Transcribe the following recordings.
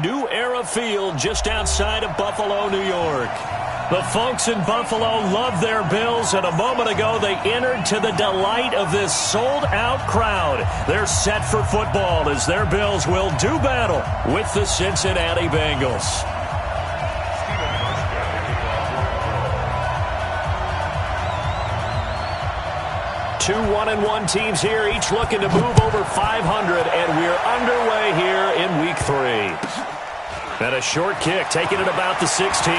New Era Field just outside of Buffalo, New York. The folks in Buffalo love their Bills, and a moment ago they entered to the delight of this sold-out crowd. They're set for football as their Bills will do battle with the Cincinnati Bengals. Two 1-1 teams here, each looking to move over 500, and we're underway here in Week 3. And a short kick, taking it about the 16.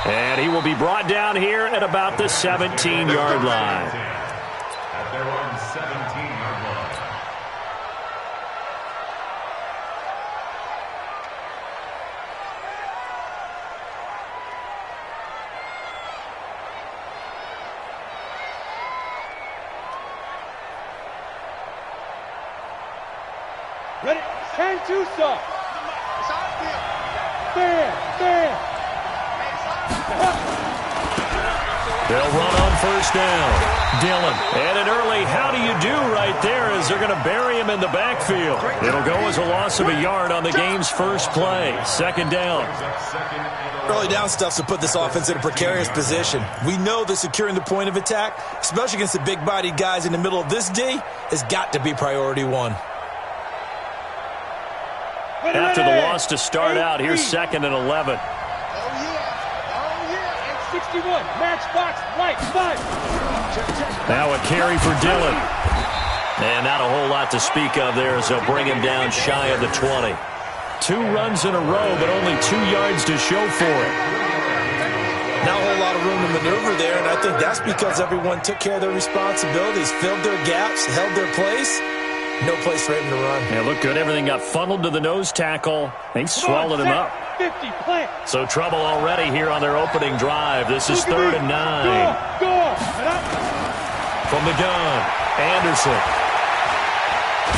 And he will be brought down here at about the 17-yard line. At their own 17-yard line. Ready? Turn to stop. Stand. They'll run on first down. Dillon. And an early how do you do right there as they're going to bury him in the backfield. It'll go as a loss of a yard on the game's first play. Second down. Early down stuff's to put this offense in a precarious position. We know that securing the point of attack, especially against the big-bodied guys in the middle of this D, has got to be priority one. After the loss to start out, here's 2nd and 11. 61, match box, right, 5. Now a carry for Dillon. And not a whole lot to speak of there as they'll bring him down shy of the 20. 2 runs in a row, but only 2 yards to show for it. Not a whole lot of room to maneuver there, and I think that's because everyone took care of their responsibilities, filled their gaps, held their place. No place for him to run. Yeah, looked good. Everything got funneled to the nose tackle. They swallowed him up. 50, plant. So trouble already here on their opening drive. This is 3rd and 9. Go. From the gun, Anderson.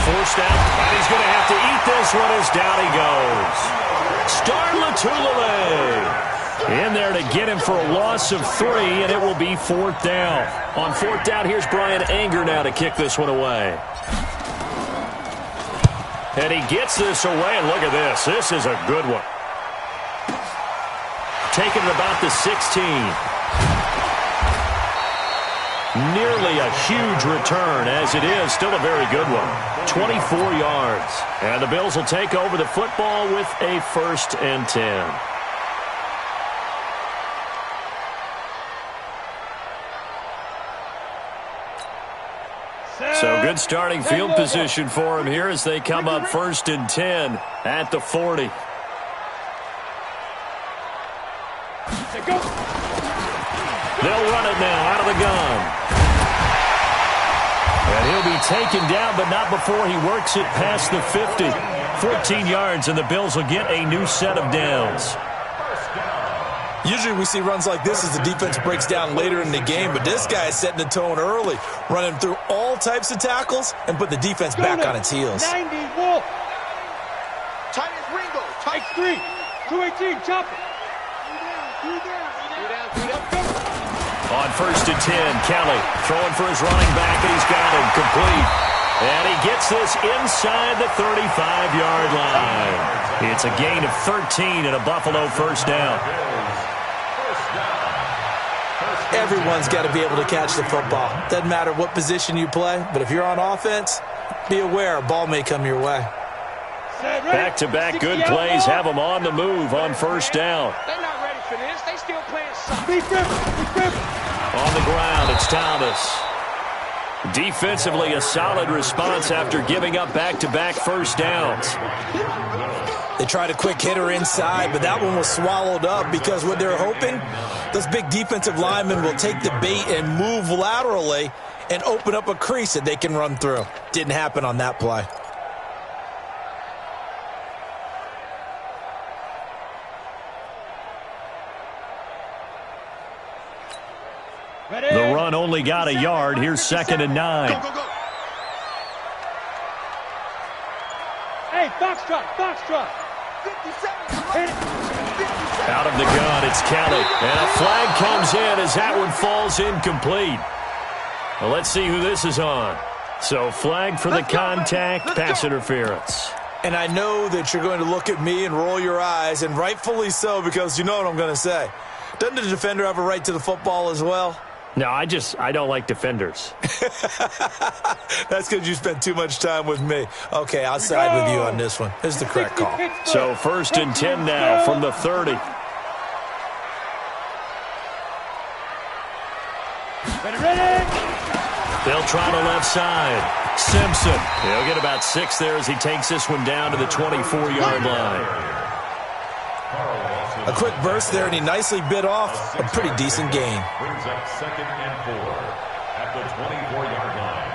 Forced out, and he's going to have to eat this one as down he goes. Star Latulele in there to get him for a loss of 3, and it will be 4th down. On 4th down, here's Brian Anger now to kick this one away. And he gets this away, and look at this. This is a good one. Taking it about the 16. Nearly a huge return, as it is. Still a very good one. 24 yards. And the Bills will take over the football with a 1st and 10. So good starting field position for him here as they come up 1st and 10 at the 40. They'll run it now out of the gun. And he'll be taken down, but not before he works it past the 50. 14 yards, and the Bills will get a new set of downs. Usually we see runs like this as the defense breaks down later in the game, but this guy is setting the tone early, running through all types of tackles and put the defense back on its heels. 90, Wolf. Tight as Ringo. Tight 3. 218, chop it. On 1st and 10, Kelly throwing for his running back, and he's got him complete. And he gets this inside the 35-yard line. It's a gain of 13 and a Buffalo 1st down. Everyone's got to be able to catch the football. Doesn't matter what position you play, but if you're on offense, be aware a ball may come your way. Back-to-back good plays have them on the move on 1st down. They're not ready for this. They still playing soft. On the ground, it's Thomas. Defensively, a solid response after giving up back-to-back 1st downs. They tried a quick hitter inside, but that one was swallowed up because what they're hoping, those big defensive linemen will take the bait and move laterally and open up a crease that they can run through. Didn't happen on that play. The run only got a yard. Here's 2nd and 9. Go. Hey, Foxtrot. 57. Out of the gun, it's Kelly. And a flag comes in as that one falls incomplete. Well, let's see who this is on. So flag for the contact, pass interference. And I know that you're going to look at me and roll your eyes, and rightfully so, because you know what I'm going to say. Doesn't the defender have a right to the football as well? No, I don't like defenders. That's because you spent too much time with me. Okay, I'll side with you on this one. This is the correct call. So 1st and 10 now from the 30. They'll try to left side. Simpson. He'll get about 6 there as he takes this one down to the 24-yard line. A quick burst there, and he nicely bit off a pretty decent gain. Brings up 2nd and 4 at the 24-yard line.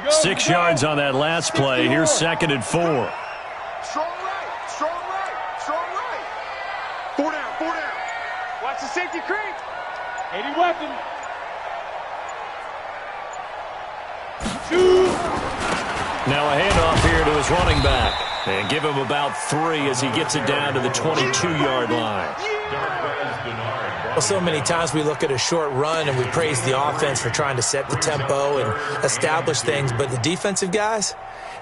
Go, 6 yards on that last play. Here's 2nd and 4. Strong right, strong right, strong right. 4 down, 4 down. Watch the safety creep. 80 weapon. 2. Now a handoff here to his running back. And give him about 3 as he gets it down to the 22-yard line. Well, so many times we look at a short run and we praise the offense for trying to set the tempo and establish things, but the defensive guys,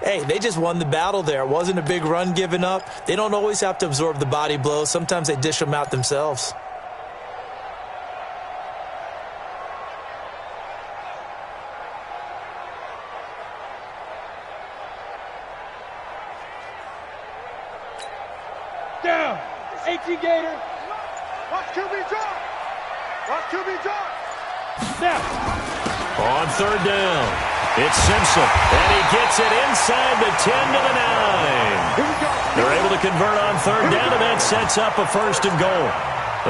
hey, they just won the battle there. It wasn't a big run given up. They don't always have to absorb the body blows. Sometimes they dish them out themselves. Down. 18 Gator. Watch QB drop. Watch QB drop. Snap. On 3rd down, it's Simpson. And he gets it inside the 10 to the 9. Here we go. They're able to convert on 3rd down, and that sets up a 1st and goal.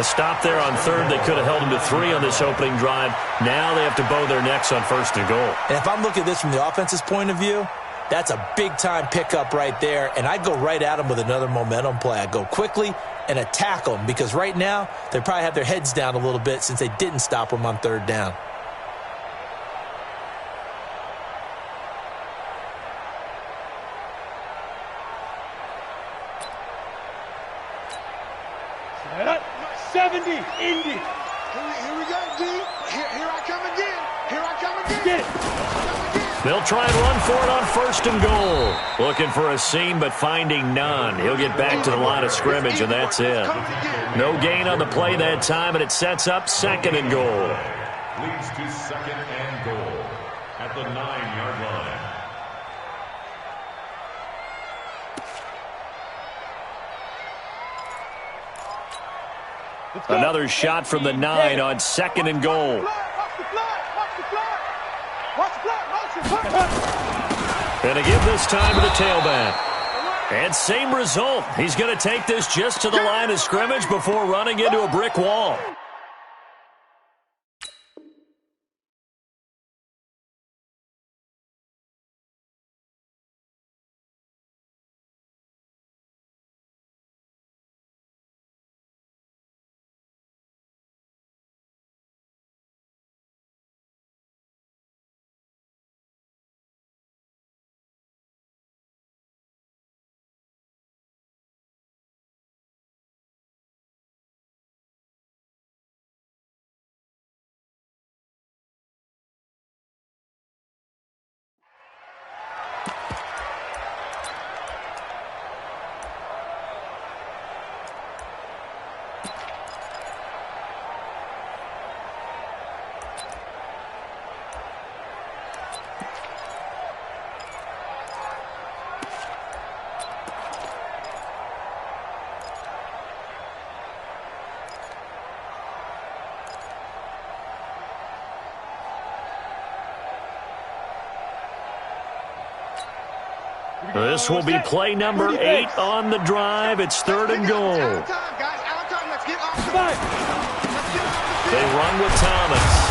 A stop there on 3rd. They could have held him to 3 on this opening drive. Now they have to bow their necks on 1st and goal. And if I'm looking at this from the offense's point of view, that's a big-time pickup right there, and I'd go right at him with another momentum play. I'd go quickly and attack them, because right now they probably have their heads down a little bit since they didn't stop them on 3rd down. Set up. 70. Indy. Here we go, D. Here I come again. Here I come again. Get it. They'll try and run for it on 1st and goal. Looking for a seam, but finding none. He'll get back to the line of scrimmage, and that's it. No gain on the play that time, and it sets up 2nd and goal. Leads to 2nd and goal at the 9-yard line. Another shot from the 9 on 2nd and goal. Watch the fly. Watch the fly. Watch the fly. And a give this time to the tailback. And same result. He's going to take this just to the line of scrimmage before running into a brick wall. This will be play number 8 on the drive. It's 3rd and goal. They run with Thomas.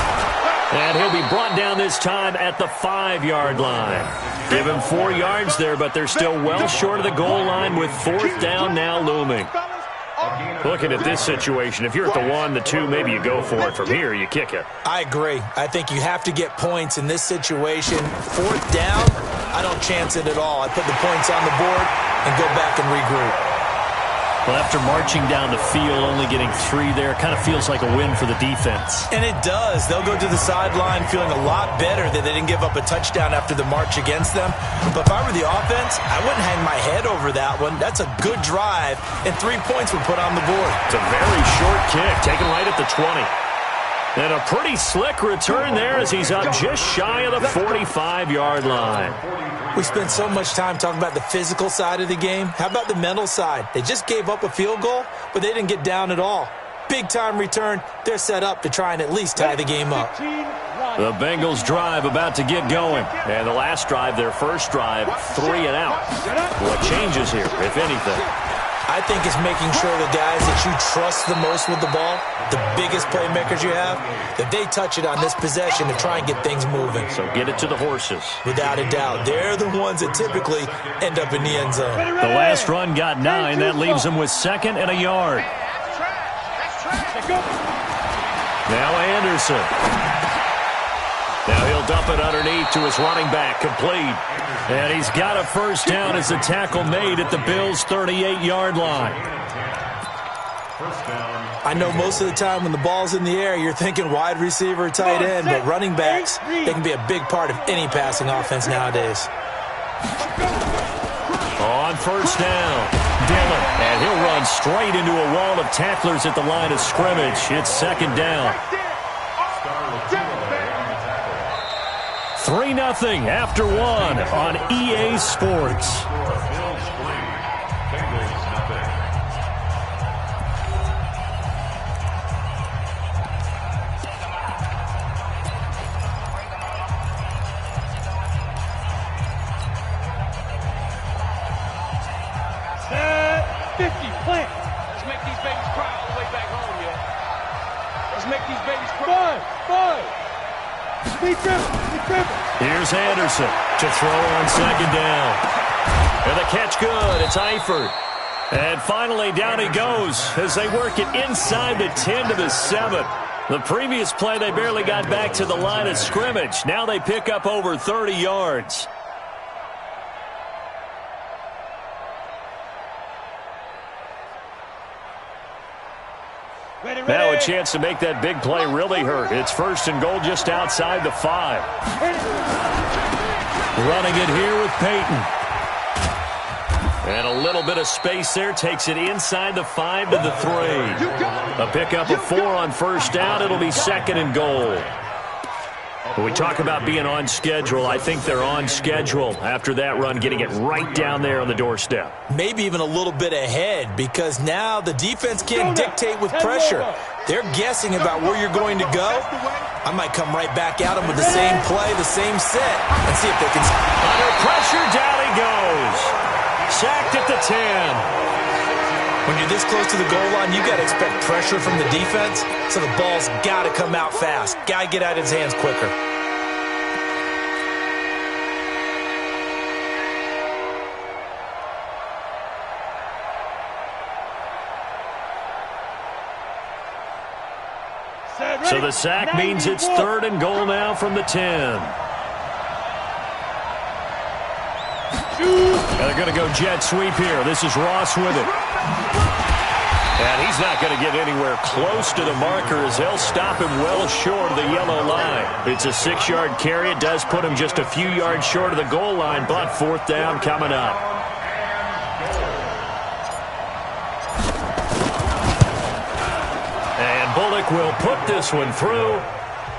And he'll be brought down this time at the 5-yard line. Give him 4 yards there, but they're still well short of the goal line with 4th down now looming. Looking at this situation, if you're at the 1, the 2, maybe you go for it. From here, you kick it. I agree. I think you have to get points in this situation. 4th down, I don't chance it at all. I put the points on the board, and go back and regroup. Well, after marching down the field, only getting 3 there, kind of feels like a win for the defense. And it does. They'll go to the sideline feeling a lot better that they didn't give up a touchdown after the march against them. But if I were the offense, I wouldn't hang my head over that one. That's a good drive, and 3 points were put on the board. It's a very short kick, taken right at the 20. And a pretty slick return there as he's up just shy of the 45-yard line. We spent so much time talking about the physical side of the game. How about the mental side? They just gave up a field goal, but they didn't get down at all. Big-time return. They're set up to try and at least tie the game up. The Bengals drive about to get going. And the last drive, their first drive, 3 and out. What changes here, if anything? I think it's making sure the guys that you trust the most with the ball, the biggest playmakers you have, that they touch it on this possession to try and get things moving. So get it to the horses. Without a doubt. They're the ones that typically end up in the end zone. The last run got 9. That leaves them with 2nd and a yard. Now Anderson. Now he'll dump it underneath to his running back, complete. And he's got a first down as the tackle made at the Bills' 38-yard line. I know most of the time when the ball's in the air, you're thinking wide receiver, tight end, but running backs, they can be a big part of any passing offense nowadays. On first down, Dillon, and he'll run straight into a wall of tacklers at the line of scrimmage. It's 2nd down. 3-0 after 1 on EA Sports. Set 50, plant. Let's make these babies cry all the way back home, yeah. Let's make these babies cry. 5. Here's Anderson to throw on 2nd down. And the catch good. It's Eifert. And finally down he goes as they work it inside the 10 to the 7. The previous play they barely got back to the line of scrimmage. Now they pick up over 30 yards. Now a chance to make that big play really hurt. It's 1st and goal just outside the 5. Running it here with Peyton. And a little bit of space there. Takes it inside the 5 to the 3. A pickup of 4 on first down. It'll be 2nd and goal. When we talk about being on schedule, I think they're on schedule after that run, getting it right down there on the doorstep. Maybe even a little bit ahead, because now the defense can't dictate with pressure. They're guessing about where you're going to go. I might come right back at them with the same play, the same set, and see if they can... Under pressure, down he goes. Sacked at the 10. When you're this close to the goal line, you got to expect pressure from the defense, so the ball's got to come out fast. Got to get out of his hands quicker. So the sack means it's 3rd and goal now from the 10. And they're going to go jet sweep here. This is Ross with it. And he's not going to get anywhere close to the marker as they'll stop him well short of the yellow line. It's a 6-yard carry. It does put him just a few yards short of the goal line, but 4th down coming up. And Bullock will put this one through,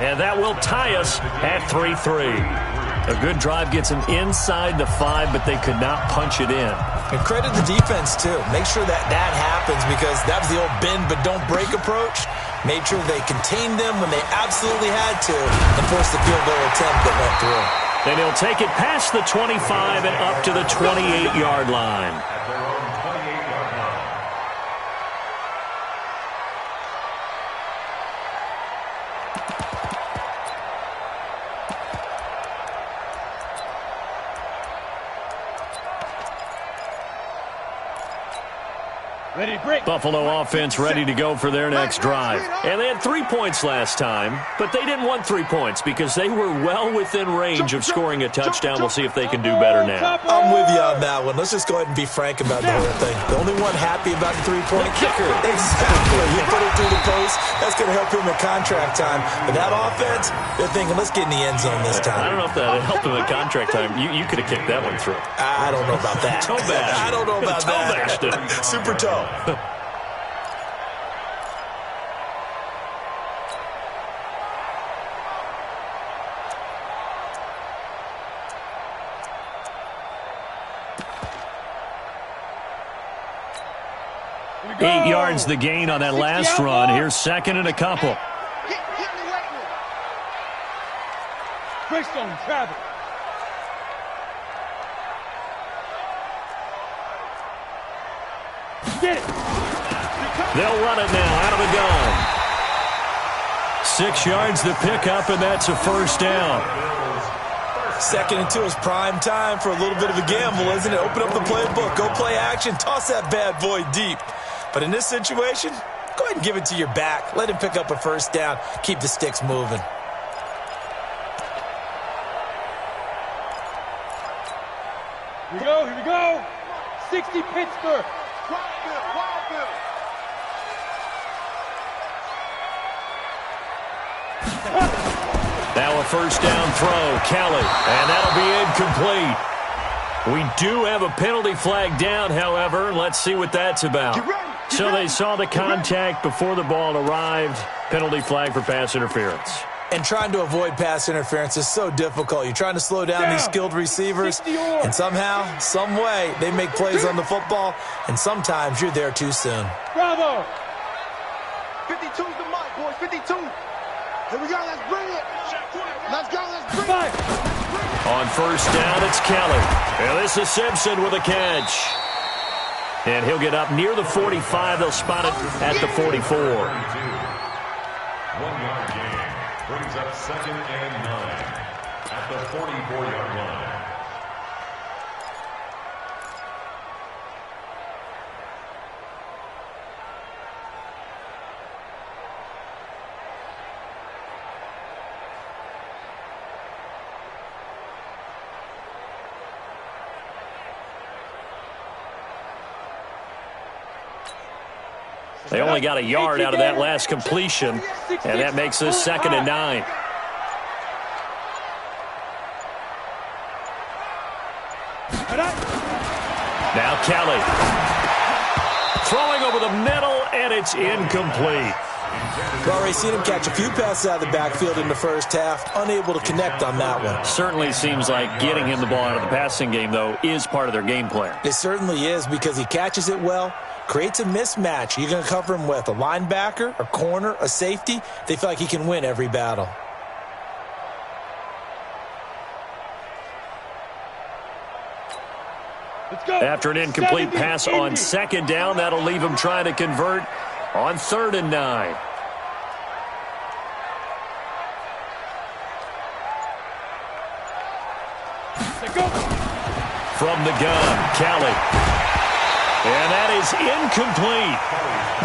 and that will tie us at 3-3. A good drive gets them inside the 5, but they could not punch it in. And credit the defense, too. Make sure that happens, because that was the old bend but don't break approach. Made sure they contained them when they absolutely had to and forced the field goal attempt that went through. Then he'll take it past the 25 and up to the 28-yard line. Buffalo offense ready to go for their next drive. And they had 3 points last time, but they didn't want 3 points because they were well within range of scoring a touchdown. We'll see if they can do better now. I'm with you on that one. Let's just go ahead and be frank about the whole thing. The only one happy about the three-point kicker. Exactly. He put it through the post. That's going to help him in contract time. But that offense, they're thinking, let's get in the end zone this time. I don't know if that helped him in contract time. You could have kicked that one through. I don't know about that. Toe bash. I don't know about toe that. Bashed it. Super toe. 8 yards the gain on that last run. Here's second and a couple. Greystone travel. Get it. They'll run it now out of the gun. 6 yards the pickup, and that's a first down. 2nd and 2 is prime time for a little bit of a gamble, isn't it? Open up the playbook, go play action, toss that bad boy deep. But in this situation, go ahead and give it to your back. Let him pick up a first down. Keep the sticks moving. Here we go. 60 Pittsburgh. Wild Bill. Now a first down throw, Kelly, and that'll be incomplete. We do have a penalty flag down, however. Let's see what that's about. So they saw the contact before the ball arrived. Penalty flag for pass interference. And trying to avoid pass interference is so difficult. You're trying to slow down these skilled receivers, and somehow, some way, they make plays on the football, and sometimes you're there too soon. Bravo! 52's the mark, boys. 52. Here we go. Let's bring it. Let's go. Let's bring it. On first down, it's Kelly. And this is Simpson with a catch. And he'll get up near the 45. They'll spot it at the 44. 1 yard gain brings up 2nd and 9 at the 44-yard line. They only got a yard out of that last completion, and that makes this 2nd and 9. Now Kelly. Throwing over the middle, and it's incomplete. We've already seen him catch a few passes out of the backfield in the first half, unable to connect on that one. Certainly seems like getting him the ball out of the passing game, though, is part of their game plan. It certainly is, because he catches it well, creates a mismatch. You're going to cover him with a linebacker, a corner, a safety. They feel like he can win every battle. After an incomplete pass on 2nd down, that'll leave him trying to convert on 3rd and 9. From the gun, Kelly. And that is incomplete.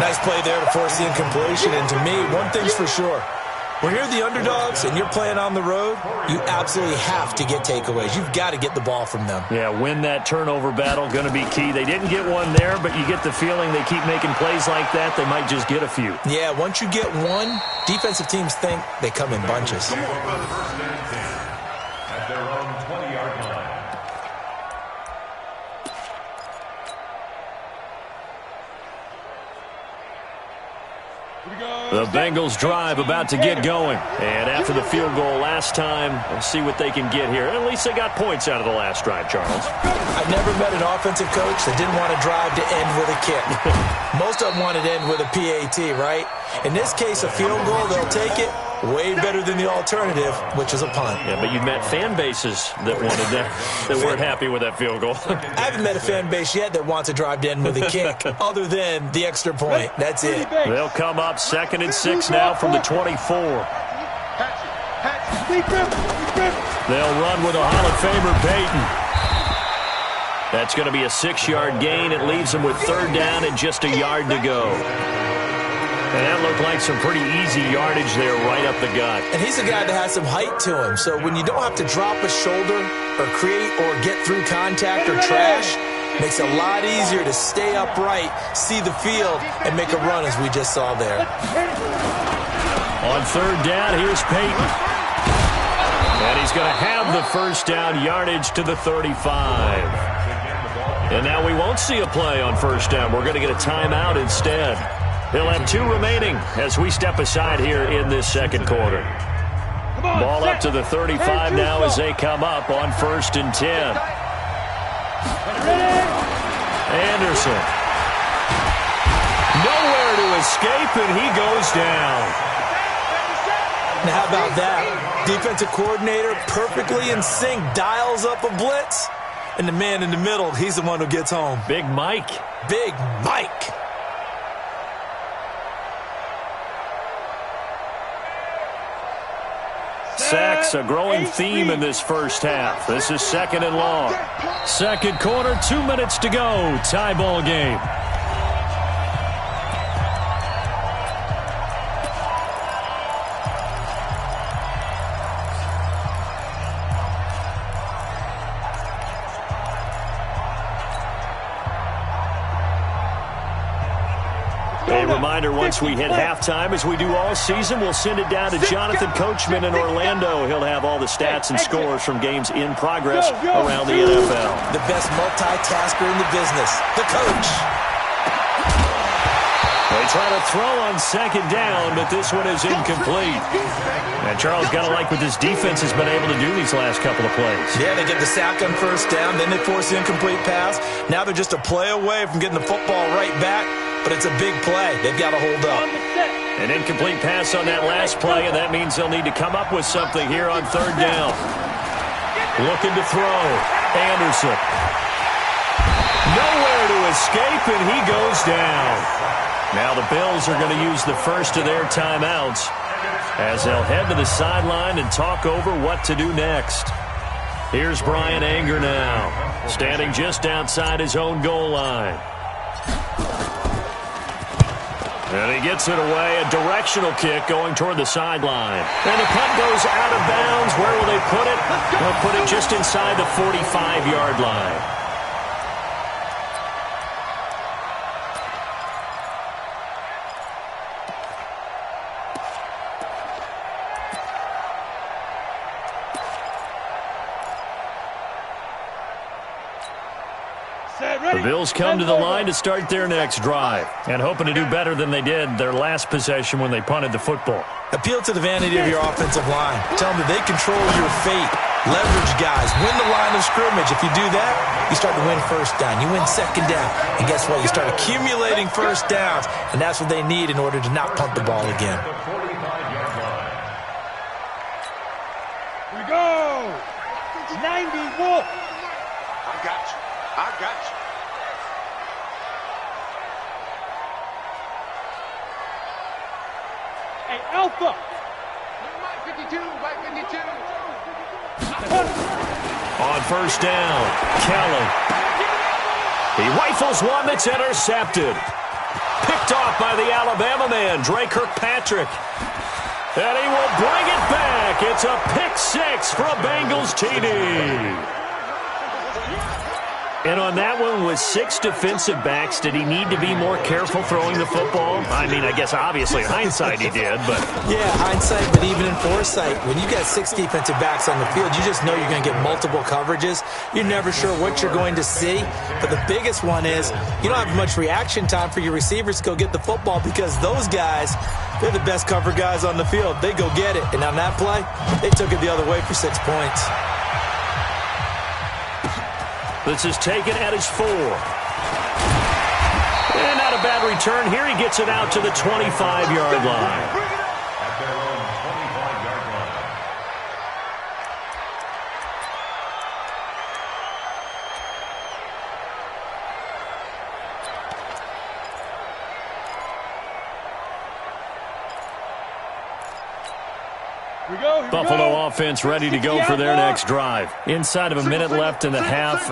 Nice play there to force the incompletion. And to me, one thing's for sure. When you're the underdogs and you're playing on the road, you absolutely have to get takeaways. You've got to get the ball from them. Yeah, win that turnover battle, going to be key. They didn't get one there, but you get the feeling they keep making plays like that, they might just get a few. Yeah, once you get one, defensive teams think they come in bunches. At their own 20-yard line. The Bengals drive about to get going. And after the field goal last time, we'll see what they can get here. At least they got points out of the last drive, Charles. I've never met an offensive coach that didn't want to drive to end with a kick. Most of them wanted to end with a PAT, right? In this case, a field goal, they'll take it. Way better than the alternative, which is a punt. Yeah, but you've met fan bases that wanted that weren't happy with that field goal. I haven't met a fan base yet that wants to drive to end with a kick, other than the extra point. That's it. They'll come up 2nd and 6 now from the 24. They'll run with a Hall of Famer, Peyton. That's going to be a 6-yard gain. It leaves them with 3rd down and just a yard to go. And that looked like some pretty easy yardage there right up the gut. And he's a guy that has some height to him. So when you don't have to drop a shoulder or create or get through contact or trash, makes it a lot easier to stay upright, see the field, and make a run as we just saw there. On 3rd down, here's Peyton. And he's going to have the 1st down yardage to the 35. And now we won't see a play on 1st down. We're going to get a timeout instead. He'll have 2 remaining as we step aside here in this 2nd quarter. Ball up to the 35 now as they come up on 1st and 10. Anderson. Nowhere to escape, and he goes down. Now how about that? Defensive coordinator perfectly in sync, dials up a blitz, and the man in the middle, he's the one who gets home. Big Mike. Big Mike. Sacks, a growing theme in this first half. This is 2nd and long. 2nd quarter, 2 minutes to go. Tie ball game. A reminder, once we hit halftime, as we do all season, we'll send it down to Jonathan Coachman in Orlando. He'll have all the stats and scores from games in progress around the NFL. The best multitasker in the business, the coach. They try to throw on 2nd down, but this one is incomplete. And Charles, got to like what this defense has been able to do these last couple of plays. Yeah, they get the sack on 1st down, then they force the incomplete pass. Now they're just a play away from getting the football right back. But it's a big play. They've got to hold up. An incomplete pass on that last play, and that means they'll need to come up with something here on 3rd down. Looking to throw. Anderson. Nowhere to escape, and he goes down. Now the Bills are going to use the first of their timeouts as they'll head to the sideline and talk over what to do next. Here's Brian Anger now, standing just outside his own goal line. And he gets it away, a directional kick going toward the sideline. And the punt goes out of bounds. Where will they put it? They'll put it just inside the 45-yard line. The Bills come to the line to start their next drive and hoping to do better than they did their last possession when they punted the football. Appeal to the vanity of your offensive line. Tell them that they control your fate. Leverage guys. Win the line of scrimmage. If you do that, you start to win 1st down. You win 2nd down. And guess what? You start accumulating 1st downs, and that's what they need in order to not punt the ball again. Here we go. 91. I got you. I got you. Hey, Alpha. White 52, white 52. On 1st down, Kelly. He rifles one that's intercepted. Picked off by the Alabama man, Dre Kirkpatrick. And he will bring it back. It's a pick 6 for a Bengals TD. And on that one, with 6 defensive backs, did he need to be more careful throwing the football? I mean, I guess obviously hindsight he did, but... Yeah, hindsight, but even in foresight, when you got 6 defensive backs on the field, you just know you're going to get multiple coverages. You're never sure what you're going to see. But the biggest one is you don't have much reaction time for your receivers to go get the football because those guys, they're the best cover guys on the field. They go get it. And on that play, they took it the other way for 6 points. This is taken at his 4. And not a bad return. Here he gets it out to the 25-yard line. At their own 25-yard line. Buffalo offense ready to go for their next drive. Inside of a minute left in the half,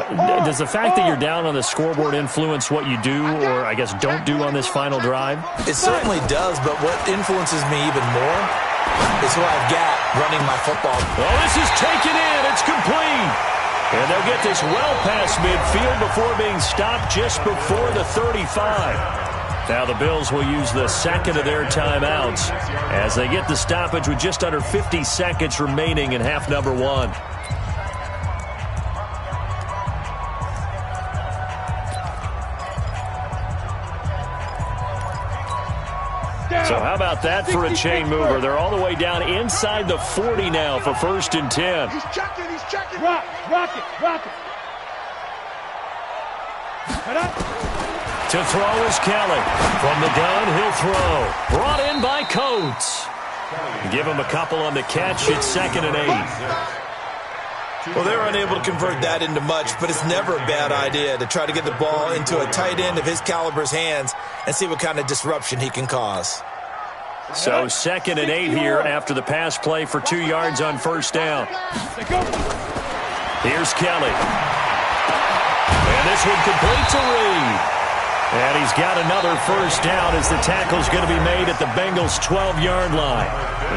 does the fact that you're down on the scoreboard influence what you do or, I guess, don't do on this final drive? It certainly does, but what influences me even more is who I've got running my football. Oh, this is taken in. It's complete. And they'll get this well past midfield before being stopped just before the 35. Now the Bills will use the second of their timeouts as they get the stoppage with just under 50 seconds remaining in half number one. So how about that for a chain mover? They're all the way down inside the 40 now for 1st and 10. He's checking. Rock it. To throw is Kelly. From the gun, he'll throw. Brought in by Coates. Give him a couple on the catch. It's 2nd and 8. Well, they're unable to convert that into much, but it's never a bad idea to try to get the ball into a tight end of his caliber's hands and see what kind of disruption he can cause. So 2nd and 8 here after the pass play for 2 yards on 1st down. Here's Kelly. And this one completes a read. And he's got another 1st down as the tackle's going to be made at the Bengals' 12-yard line.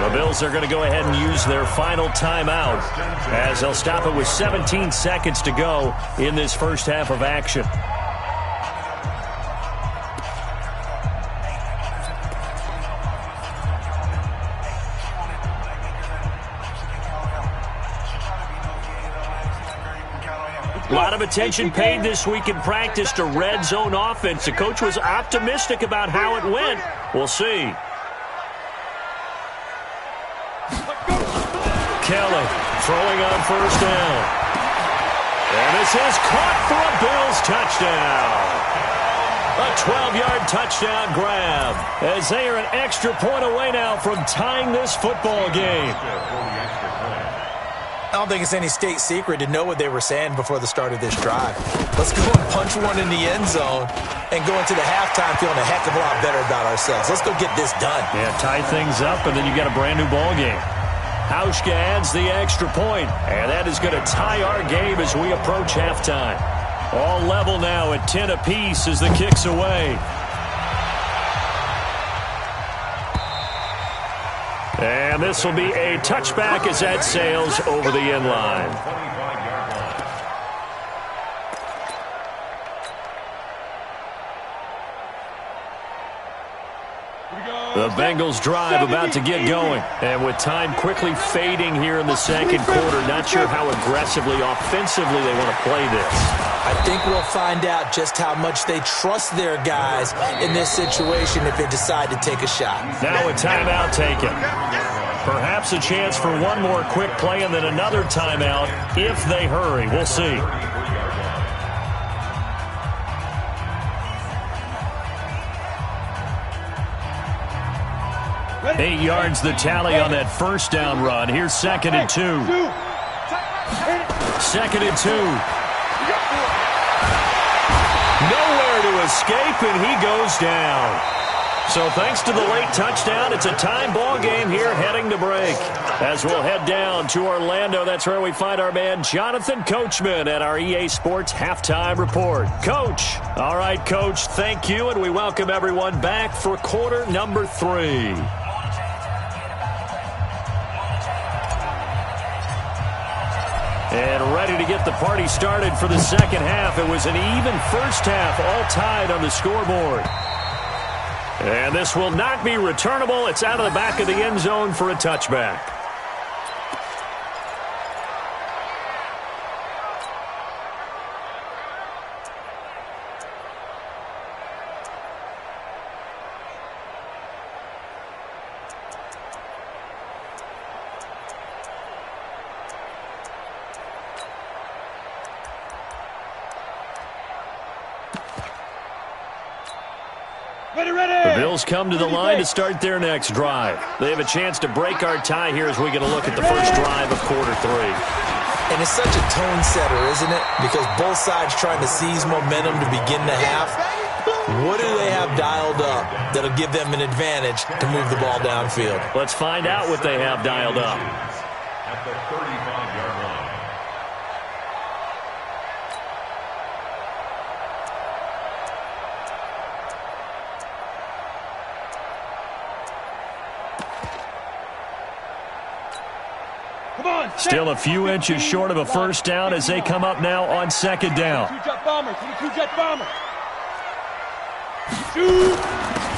The Bills are going to go ahead and use their final timeout as they'll stop it with 17 seconds to go in this first half of action. A lot of attention paid this week in practice to red zone offense. The coach was optimistic about how it went. We'll see. Kelly throwing on 1st down. And this is caught for a Bills touchdown. A 12-yard touchdown grab as they are an extra point away now from tying this football game. I don't think it's any state secret to know what they were saying before the start of this drive. Let's go and punch one in the end zone and go into the halftime feeling a heck of a lot better about ourselves. Let's go get this done. Yeah, tie things up, and then you got a brand-new ball game. Hauschka adds the extra point, and that is going to tie our game as we approach halftime. All level now at 10 apiece as the kick's away. And this will be a touchback as that sails over the end line. The Bengals drive about to get going. And with time quickly fading here in the second quarter, not sure how aggressively, offensively they want to play this. I think we'll find out just how much they trust their guys in this situation if they decide to take a shot. Now a timeout taken. Perhaps a chance for one more quick play and then another timeout if they hurry. We'll see. Eight yards the tally on that 1st down run. Here's 2nd and 2. 2nd and 2. Nowhere to escape, and he goes down. So thanks to the late touchdown, it's a time ball game here heading to break. As we'll head down to Orlando, that's where we find our man Jonathan Coachman at our EA Sports Halftime Report. Coach. All right, Coach, thank you, and we welcome everyone back for quarter number 3. And ready to get the party started for the second half. It was an even first half, all tied on the scoreboard. And this will not be returnable. It's out of the back of the end zone for a touchback. The Bills come to the line to start their next drive. They have a chance to break our tie here as we get a look at the first drive of quarter 3. And it's such a tone setter, isn't it? Because both sides trying to seize momentum to begin the half. What do they have dialed up that'll give them an advantage to move the ball downfield? Let's find out what they have dialed up. At the 35-yard line. Still a few inches short of a first down as they come up now on second down. Two-jet bomber. Two-jet bomber.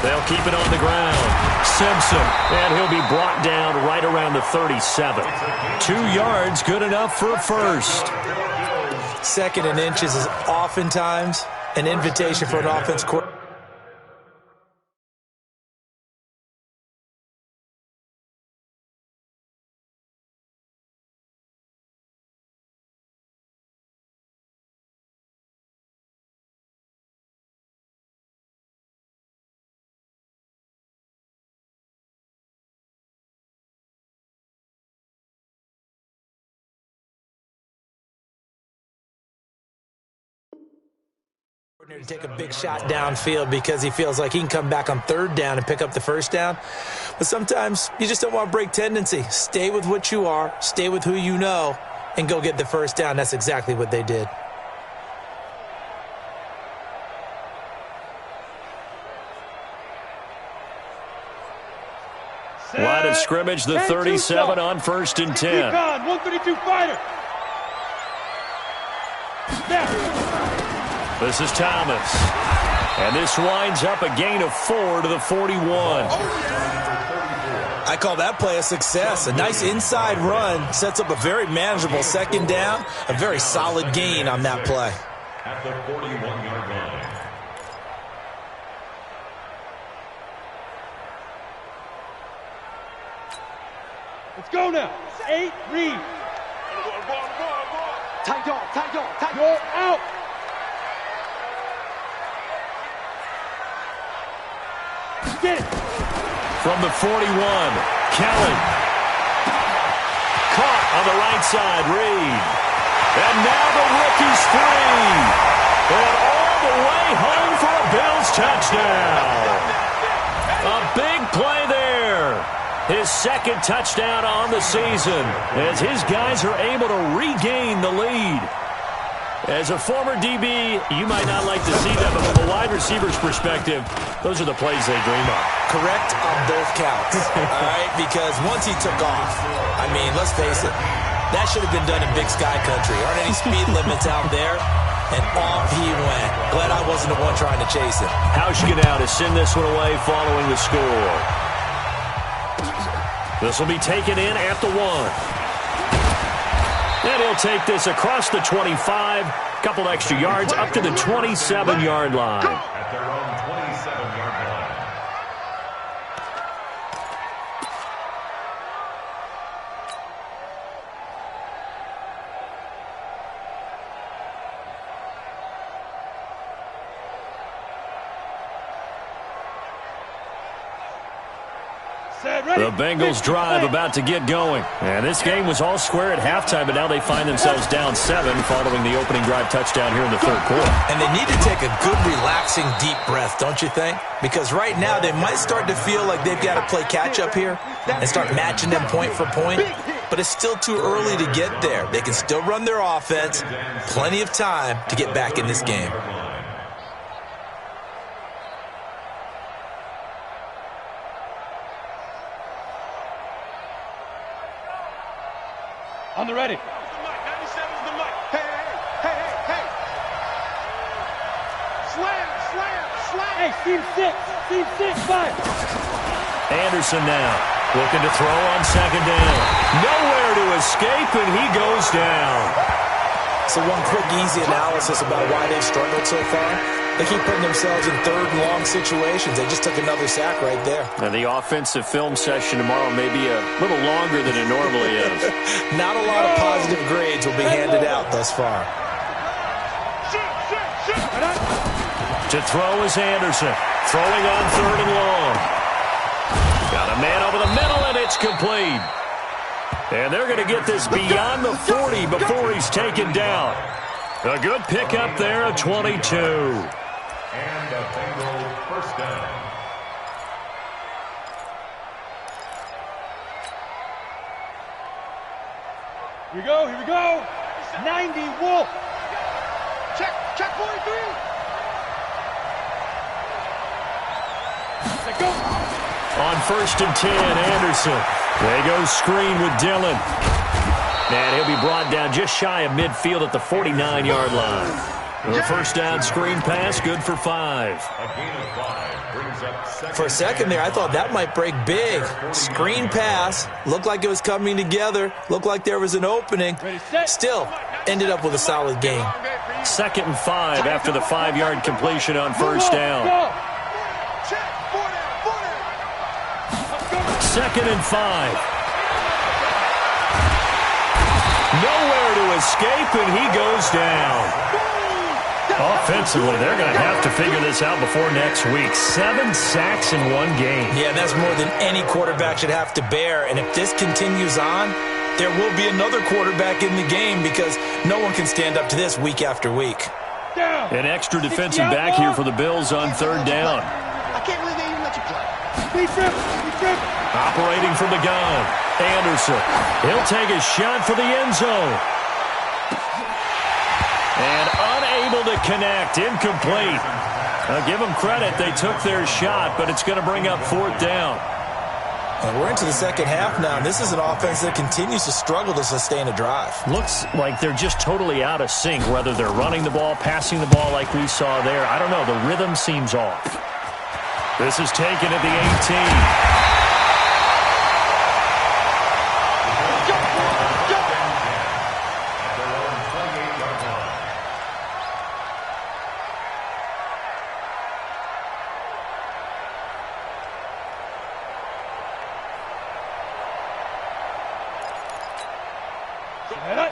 They'll keep it on the ground. Simpson, and he'll be brought down right around the 37. 2 yards, good enough for a first. Second and inches is oftentimes an invitation for an offense coordinator. To take a big shot downfield because he feels like he can come back on third down and pick up the first down. But sometimes you just don't want to break tendency. Stay with what you are, stay with who you know, and go get the first down. That's exactly what they did. Line of scrimmage, the 37 on 1st and 10. 132 fighter. This is Thomas. And this winds up a gain of 4 to the 41. I call that play a success. A nice inside run sets up a very manageable second down. A very solid gain on that play. At the 41-yard line. Let's go now. 8, read. Tight dog, tight dog, tight dog. Out. Get it. From the 41, Kelly. Caught on the right side, Reed. And now the rookie's free. And all the way home for a Bills touchdown. A big play there. His second touchdown on the season as his guys are able to regain the lead. As a former DB, you might not like to see that, but from a wide receiver's perspective, those are the plays they dream of. Correct on both counts, all right? Because once he took off, I mean, let's face it, that should have been done in Big Sky Country. Aren't any speed limits out there? And off he went. Glad I wasn't the one trying to chase him. Hauschgenau to send this one away following the score. This will be taken in at the 1. And he'll take this across the 25, couple extra yards up to the 27-yard line. At their own 27-yard line. The Bengals drive about to get going. And this game was all square at halftime, but now they find themselves down 7 following the opening drive touchdown here in the third quarter. And they need to take a good, relaxing, deep breath, don't you think? Because right now they might start to feel like they've got to play catch-up here and start matching them point for point. But it's still too early to get there. They can still run their offense. Plenty of time to get back in this game. On the ready. 97's the mic. Hey. Slam. Hey, team 6, fire. Anderson now looking to throw on second down. Nowhere to escape, and he goes down. So one quick, easy analysis about why they've struggled so far. They keep putting themselves in third and long situations. They just took another sack right there. And the offensive film session tomorrow may be a little longer than it normally is. Not a lot of positive grades will be handed out thus far. To throw is Anderson. Throwing on third and long. Got a man over the middle, and it's complete. And they're going to get this beyond the 40 before he's taken down. A good pickup there at 22. And the Bengals first down. Here we go, here we go. 90, Wolf. Check 43. Let go. On 1st and 10, Anderson. They go screen with Dillon. And he'll be brought down just shy of midfield at the 49-yard line. The first down screen pass, good for 5. A gain of 5 brings up second. For a second there, I thought that might break big. Screen pass. Looked like it was coming together. Looked like there was an opening. Still, ended up with a solid gain. 2nd and 5 after the 5-yard completion on first down. 2nd and 5. Nowhere to escape, and he goes down. Offensively, they're going to have to figure this out before next week. 7 sacks in one game. Yeah, that's more than any quarterback should have to bear. And if this continues on, there will be another quarterback in the game because no one can stand up to this week after week. An extra defensive back here for the Bills on 3rd down. I can't believe they even let you play. Be tripping. Operating from the gun, Anderson. He'll take a shot for the end zone. And unable to connect, incomplete. Now give them credit, they took their shot, but it's going to bring up 4th down. And we're into the second half now, and this is an offense that continues to struggle to sustain a drive. Looks like they're just totally out of sync, whether they're running the ball, passing the ball like we saw there. I don't know, the rhythm seems off. This is taken at the 18.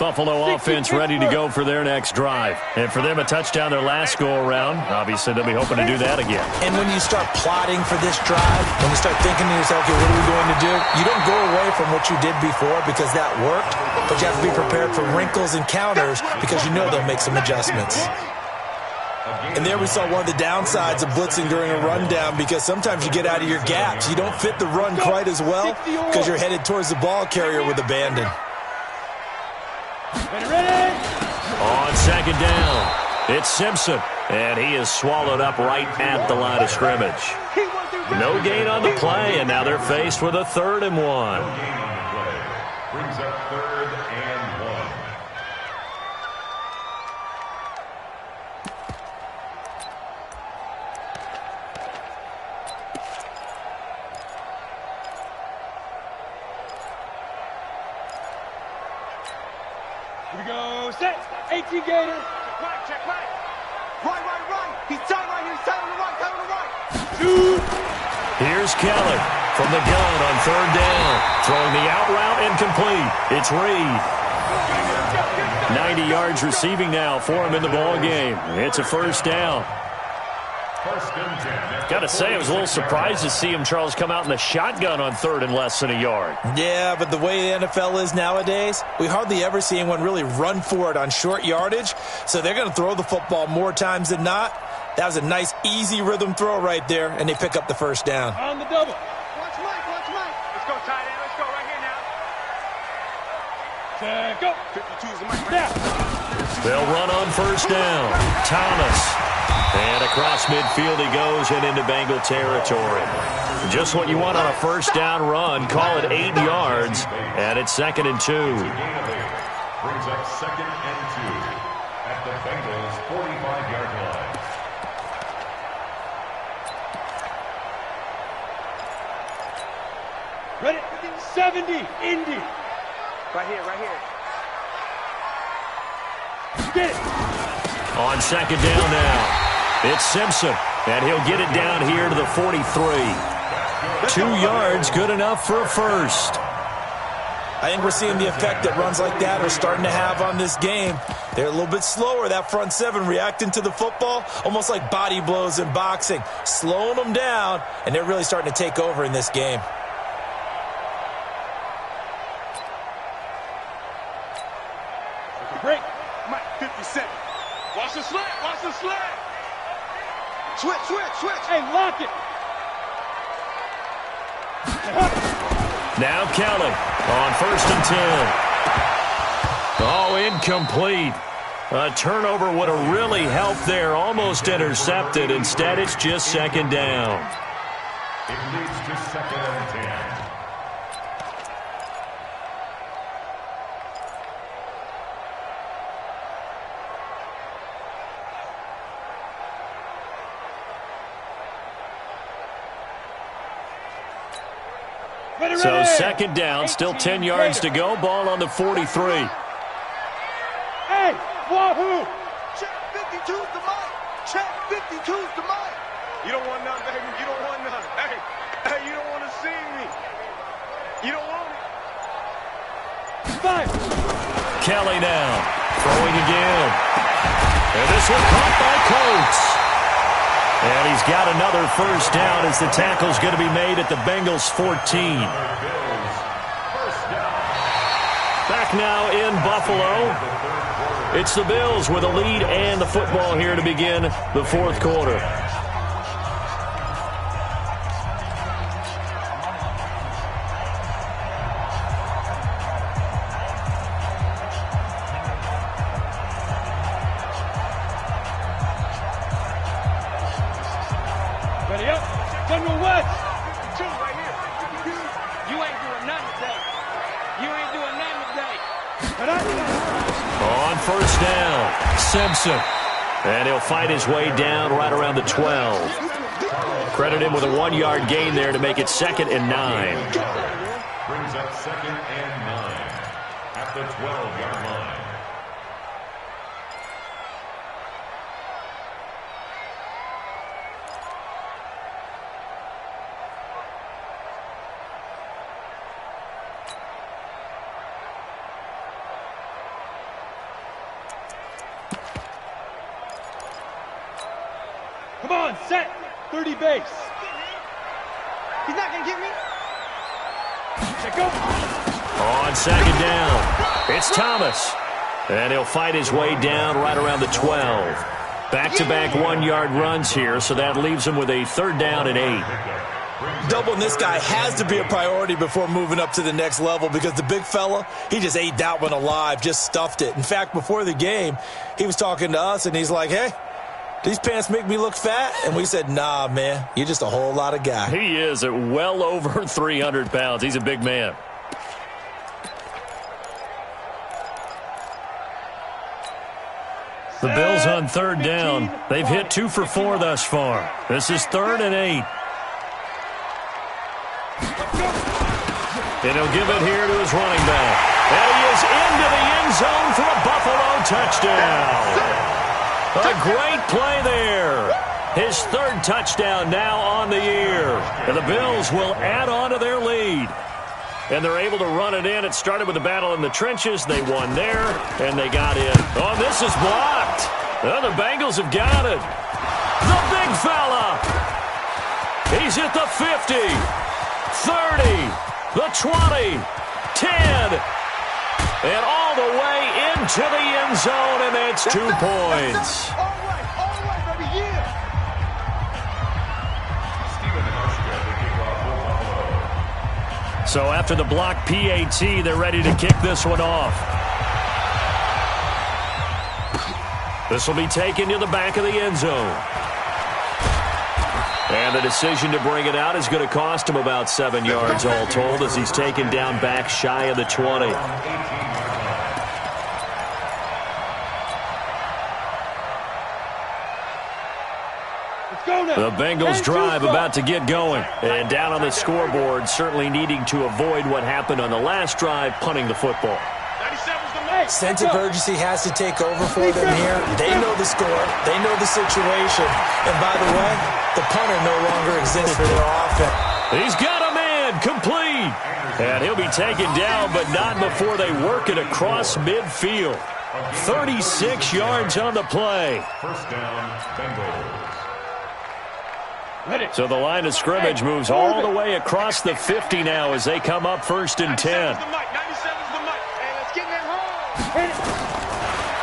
Buffalo offense ready to go for their next drive. And for them, a touchdown their last go-around. Obviously, they'll be hoping to do that again. And when you start plotting for this drive, when you start thinking to yourself, okay, what are we going to do? You don't go away from what you did before because that worked, but you have to be prepared for wrinkles and counters because you know they'll make some adjustments. And there we saw one of the downsides of blitzing during a rundown because sometimes you get out of your gaps. You don't fit the run quite as well because you're headed towards the ball carrier with abandon. Ready. On 2nd down, it's Simpson, and he is swallowed up right at the line of scrimmage. No gain on the play, and now they're faced with a 3rd and 1. Gain on the play brings up 3rd and 1. Here we go. Set. 18 Gator. Check right. Right. He's tight right here. He's tight on the right. Shoot. Here's Kelly from the gun on 3rd down. Throwing the out route incomplete. It's Reed. 90 yards receiving now for him in the ball game. It's a 1st down. First and 10. Got to say, I was a little surprised to see him, Charles, come out in the shotgun on 3rd and less than a yard. Yeah, but the way the NFL is nowadays, we hardly ever see anyone really run for it on short yardage, so they're going to throw the football more times than not. That was a nice, easy rhythm throw right there, and they pick up the 1st down. On the double. Watch Mike. Let's go, tight end. Let's go right here now. Go. 52's the Mike. Yeah. They'll run on 1st down. Thomas. And across midfield he goes and into Bengal territory. Just what you want on a 1st down run. Call it 8 yards, and it's 2nd and 2. Gain of 8 brings up 2nd and 2 at the Bengals' 45-yard line. Ready? 70. Indy. Right here. Get it. On 2nd down now. It's Simpson, and he'll get it down here to the 43. 2 yards, good enough for a 1st. I think we're seeing the effect that runs like that are starting to have on this game. They're a little bit slower, that front 7, reacting to the football, almost like body blows in boxing, slowing them down, and they're really starting to take over in this game. Break. Mike, 57. Watch the slant. Switch. Hey, lock it. Now Kelly on 1st and 10. Oh, incomplete. A turnover would have really helped there. Almost intercepted. Instead, it's just 2nd down. It leads to 2nd and 10. So 2nd down, still 10 yards to go. Ball on the 43. Hey, wahoo! Check 52's the mic. Check 52's the mic. You don't want none, baby. You don't want none. Hey, you don't want to see me. You don't want it. Five. Kelly now, throwing again. And this one caught by Coates. And he's got another 1st down as the tackle's going to be made at the Bengals 14. Back now in Buffalo. It's the Bills with a lead and the football here to begin the 4th quarter. Ready up. General West. 2 right here. You ain't doing nothing today. You ain't doing nothing today. On 1st down, Simpson. And he'll fight his way down right around the 12. Credit him with a 1-yard gain there to make it 2nd and 9. Brings up 2nd and 9 at the 12-yard line. Come on, set. 30 base. He's not going to get me. Check go. On 2nd down, it's Thomas. And he'll fight his way down right around the 12. Back-to-back 1-yard runs here, so that leaves him with a 3rd down and 8. Doubling this guy has to be a priority before moving up to the next level because the big fella, he just ate that one alive, just stuffed it. In fact, before the game, he was talking to us, and he's like, hey, these pants make me look fat? And we said, nah, man, you're just a whole lot of guy. He is at well over 300 pounds. He's a big man. The Bills on 3rd down. They've hit 2 for 4 thus far. This is 3rd and 8. And he'll give it here to his running back. And he is into the end zone for a Buffalo touchdown. A great play there. His 3rd touchdown now on the year. And the Bills will add on to their lead. And they're able to run it in. It started with a battle in the trenches. They won there, and they got in. Oh, this is blocked. Well, the Bengals have got it. The big fella. He's at the 50, 30, the 20, 10, and all the way into the end zone, and that's 2 points. All right, baby, yeah. So after the block PAT, they're ready to kick this one off. This will be taken to the back of the end zone. And the decision to bring it out is going to cost him about 7 yards all told as he's taken down back shy of the 20. The Bengals drive about to get going. And down on the scoreboard, certainly needing to avoid what happened on the last drive, punting the football. Sense of urgency has to take over for them here. They know the score. They know the situation. And by the way, the punter no longer exists for their offense. He's got a man complete. And he'll be taken down, but not before they work it across midfield. 36 yards on the play. First down, Bengals. So the line of scrimmage moves all the way across the 50 now as they come up 1st and 10.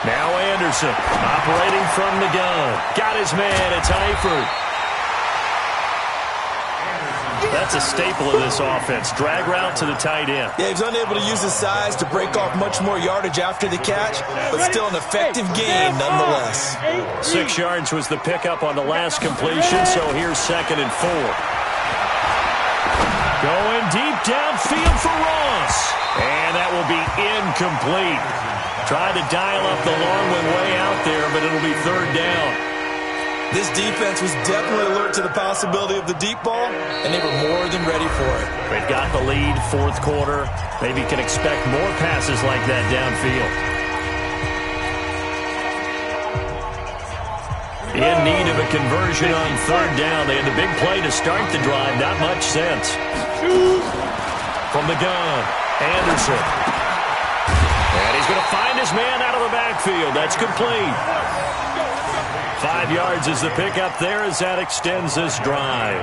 Now Anderson operating from the gun. Got his man. It's Eifert. That's a staple of this offense. Drag route to the tight end. Yeah, he's unable to use his size to break off much more yardage after the catch, but still an effective gain nonetheless. 6 yards was the pickup on the last completion, so here's 2nd and 4. Going deep downfield for Ross. And that will be incomplete. Tried to dial up the long one way out there, but it'll be 3rd down. This defense was definitely alert to the possibility of the deep ball, and they were more than ready for it. They've got the lead, 4th quarter. Maybe can expect more passes like that downfield. In need of a conversion on 3rd down. They had the big play to start the drive. Not much sense. From the gun, Anderson. And he's going to find his man out of the backfield. That's complete. 5 yards is the pickup there as that extends this drive.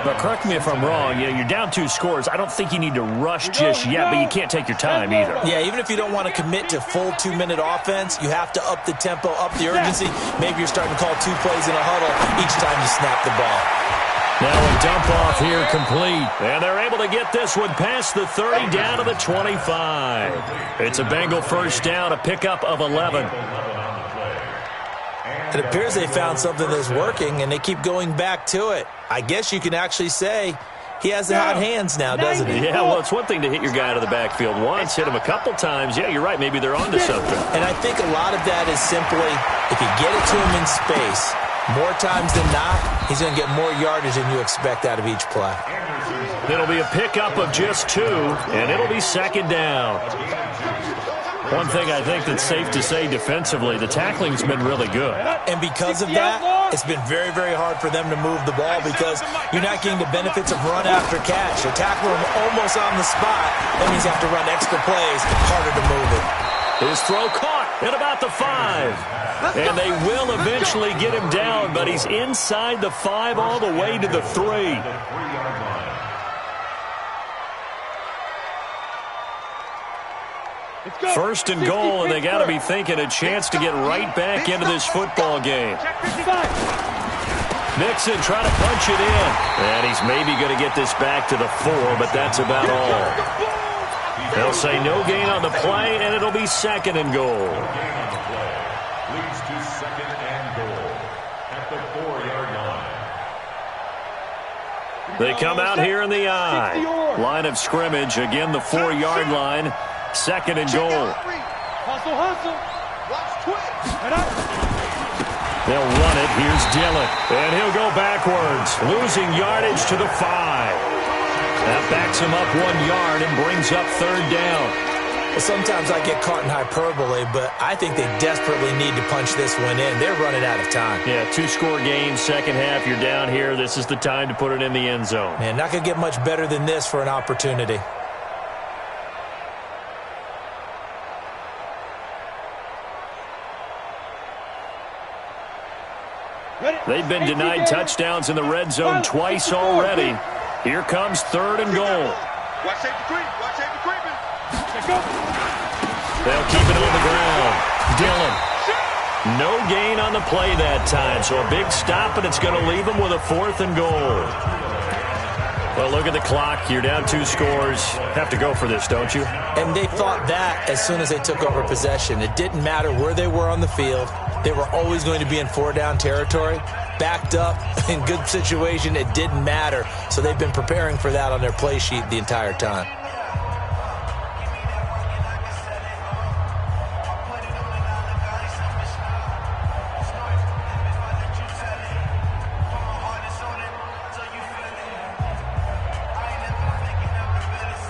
But correct me if I'm wrong, you're down 2 scores. I don't think you need to rush just yet, but you can't take your time either. Yeah, even if you don't want to commit to full 2-minute offense, you have to up the tempo, up the urgency. Maybe you're starting to call 2 plays in a huddle each time you snap the ball. Now a dump off here complete. And they're able to get this one past the 30 down to the 25. It's a Bengal 1st down, a pickup of 11. It appears they found something that's working, and they keep going back to it. I guess you can actually say he has the hot hands now, doesn't he? Yeah, well, it's one thing to hit your guy out of the backfield once, hit him a couple times. Yeah, you're right. Maybe they're onto something. And I think a lot of that is simply if you get it to him in space, more times than not, he's going to get more yardage than you expect out of each play. It'll be a pickup of just 2, and it'll be 2nd down. One thing I think that's safe to say defensively, the tackling's been really good. And because of that, it's been very, very hard for them to move the ball because you're not getting the benefits of run after catch. You tackle him almost on the spot. That means you have to run extra plays, harder to move it. His throw caught at about the 5. And they will eventually get him down, but he's inside the 5 all the way to the 3. First and goal, and they got to be thinking a chance to get right back into this football game. Mixon trying to punch it in. And he's maybe going to get this back to the 4, but that's about all. They'll say no gain on the play, and it'll be 2nd and goal. Leads to 2nd and goal at the 4-yard line. They come out here in the I. Line of scrimmage, again the 4-yard line. 2nd and goal. Hustle, hustle. Watch twitch. They'll run it. Here's Dillon. And he'll go backwards, losing yardage to the 5. That backs him up 1 yard and brings up 3rd down. Well, sometimes I get caught in hyperbole, but I think they desperately need to punch this one in. They're running out of time. Yeah, 2-score game, 2nd half. You're down here. This is the time to put it in the end zone. Man, not going to get much better than this for an opportunity. They've been denied touchdowns in the red zone twice already. Here comes 3rd and goal. Watch safety creep. Watch safety creeping. They'll keep it on the ground. Dillon. No gain on the play that time, so a big stop, and it's going to leave them with a 4th and goal. Well, look at the clock. You're down 2 scores. Have to go for this, don't you? And they thought that as soon as they took over possession. It didn't matter where they were on the field. They were always going to be in 4-down territory. Backed up, in good situation, it didn't matter. So they've been preparing for that on their play sheet the entire time.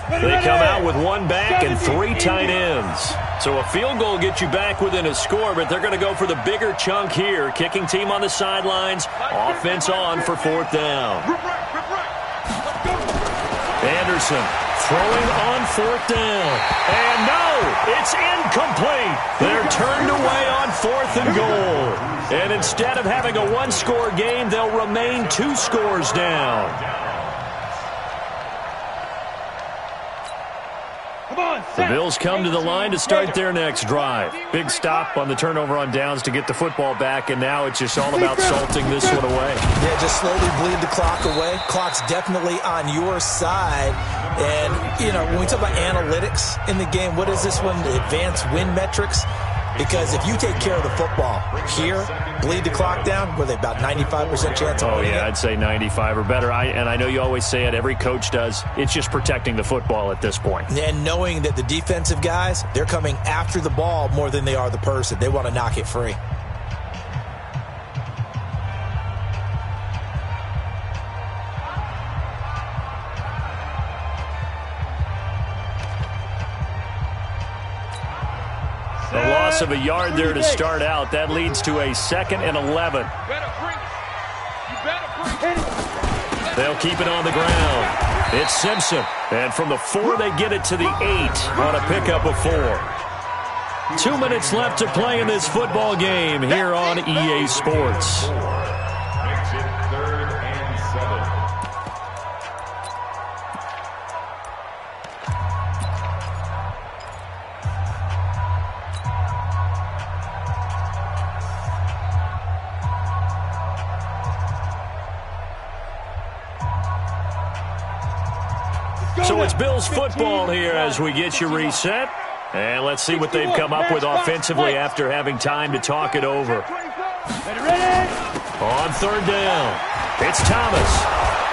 They come out with 1 back and 3 tight ends. So a field goal gets you back within a score, but they're going to go for the bigger chunk here. Kicking team on the sidelines. Offense on for 4th down. Anderson throwing on 4th down. And no, it's incomplete. They're turned away on 4th and goal. And instead of having a 1-score game, they'll remain 2 scores down. The Bills come to the line to start their next drive. Big stop on the turnover on downs to get the football back, and now it's just all about salting this one away. Yeah, just slowly bleed the clock away. Clock's definitely on your side. And, you know, when we talk about analytics in the game, what is this one? The advanced win metrics? Because if you take care of the football here, bleed the clock down, with about 95% chance of winning it. I'd say 95 or better. And I know you always say it, every coach does. It's just protecting the football at this point. And knowing that the defensive guys, they're coming after the ball more than they are the person. They want to knock it free. A loss of a yard there to start out. That leads to a 2nd and 11. They'll keep it on the ground. It's Simpson. And from the 4, they get it to the 8 on a pickup of 4. 2 minutes left to play in this football game here on EA Sports. Makes it 3rd and 7. So it's Bills football here as we get you reset. And let's see what they've come up with offensively after having time to talk it over. On 3rd down, it's Thomas.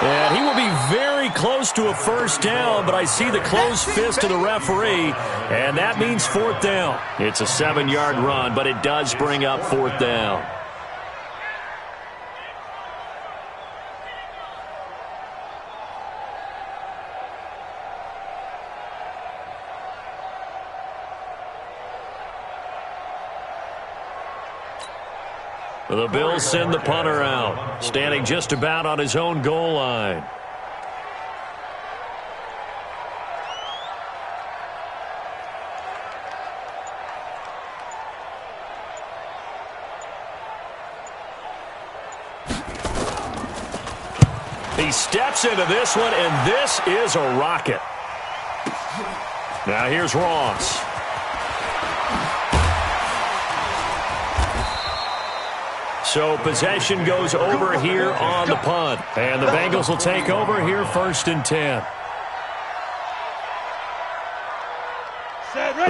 And he will be very close to a first down, but I see the closed fist of the referee, and that means 4th down. It's a 7-yard run, but it does bring up 4th down. The Bills send the punter out, standing just about on his own goal line. He steps into this one, and this is a rocket. Now here's Ross. So possession goes over here on the punt. And the Bengals will take over here 1st and 10.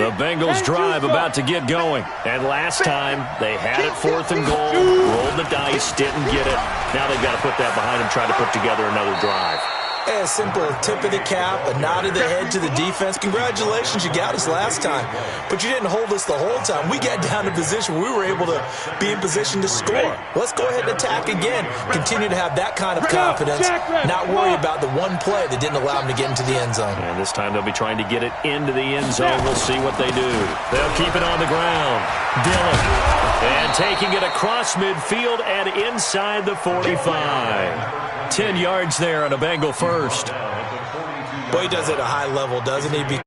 The Bengals drive about to get going. And last time they had it 4th and goal, rolled the dice, didn't get it. Now they've got to put that behind them, try to put together another drive. A simple tip of the cap, a nod of the head to the defense. Congratulations, you got us last time. But you didn't hold us the whole time. We got down to position where we were able to be in position to score. Let's go ahead and attack again. Continue to have that kind of confidence. Not worry about the one play that didn't allow them to get into the end zone. And this time they'll be trying to get it into the end zone. We'll see what they do. They'll keep it on the ground. Dillon. And taking it across midfield and inside the 45. 10 yards there on a Bengal first. Boy, he does it at a high level, doesn't he?